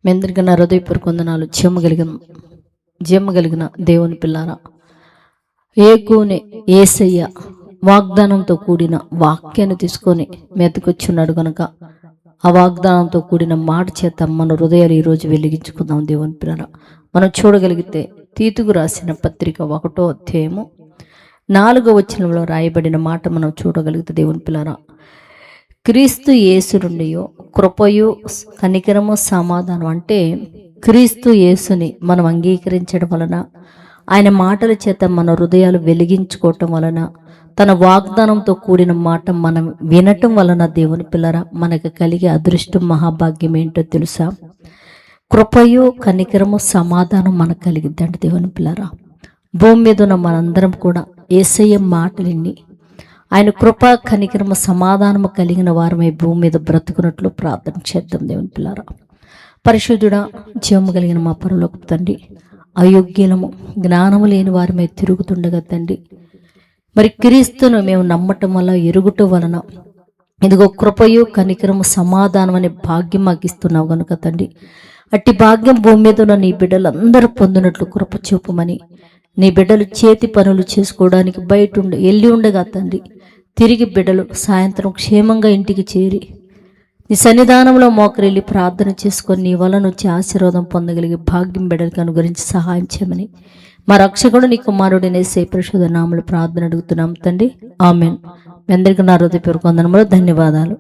మీ అందరికీ నా హృదయపూర్వక వందనాలు. జీవము కలిగిన దేవుని పిల్లారా, ఏకూనే యేసయ్య వాగ్దానంతో కూడిన వాక్యాన్ని తీసుకొని మెతకొచ్చున్నాడు కనుక ఆ వాగ్దానంతో కూడిన మాట చేత మన హృదయాలు ఈరోజు వెలిగించుకుందాం. దేవుని పిల్లారా, మనం చూడగలిగితే తీతుకు రాసిన పత్రిక 1వ అధ్యాయము 4వ వచనంలో రాయబడిన మాట మనం చూడగలిగితే, దేవుని పిల్లారా, క్రీస్తు యేసు నుండి కృపయు కనికరము సమాధానం, అంటే క్రీస్తు యేసుని మనం అంగీకరించడం వలన, ఆయన మాటల చేత మన హృదయాలు వెలిగించుకోవటం వలన, తన వాగ్దానంతో కూడిన మాట మనం వినటం వలన, దేవుని పిల్లరా, మనకు కలిగే అదృష్టం మహాభాగ్యం ఏంటో తెలుసా? కృపయు కనికరము సమాధానం మనకు కలిగిద్దండి. దేవుని పిల్లరా, భూమి మీద ఉన్న మనందరం కూడా యేసయ్య మాటలిని ఆయన కృప కనికరమ సమాధానము కలిగిన వారమై భూమి మీద బ్రతుకున్నట్లు ప్రార్థన చేద్దాం. దేవుని పిల్లారా, పరిశుద్ధుడా, జీవము కలిగిన మా పరలోకపు తండ్రి, అయోగ్యులము జ్ఞానము లేని వారమై తిరుగుతుండగా తండ్రి, మరి క్రీస్తును మేము నమ్మటం వల్ల, ఎరుగుట వలన ఇదిగో కృపయు కనికరము సమాధానం అనే భాగ్యం మాకు ఇస్తున్నావు కనుక తండ్రి, అట్టి భాగ్యం భూమి మీద ఉన్న నీ బిడ్డలందరూ పొందినట్లు కృప చూపమని, నీ బిడ్డలు చేతి పనులు చేసుకోవడానికి బయట వెళ్ళి ఉండగా తండ్రి, తిరిగి బిడ్డలు సాయంత్రం క్షేమంగా ఇంటికి చేరి నీ సన్నిధానంలో మోకరిల్లి ప్రార్థన చేసుకొని నీ వలన వచ్చి ఆశీర్వాదం పొందగలిగే భాగ్యం బిడ్డలకు అనుగురించి సహాయం చేయమని మా రక్షకుడు నీ కుమారుడైన యేసయ్య పరిశుద్ధ నామములో ప్రార్థన అడుగుతున్నాం తండ్రి. ఆమెన్. మీ అందరికీ నా హృదయపూర్వక వందనములు, ధన్యవాదాలు.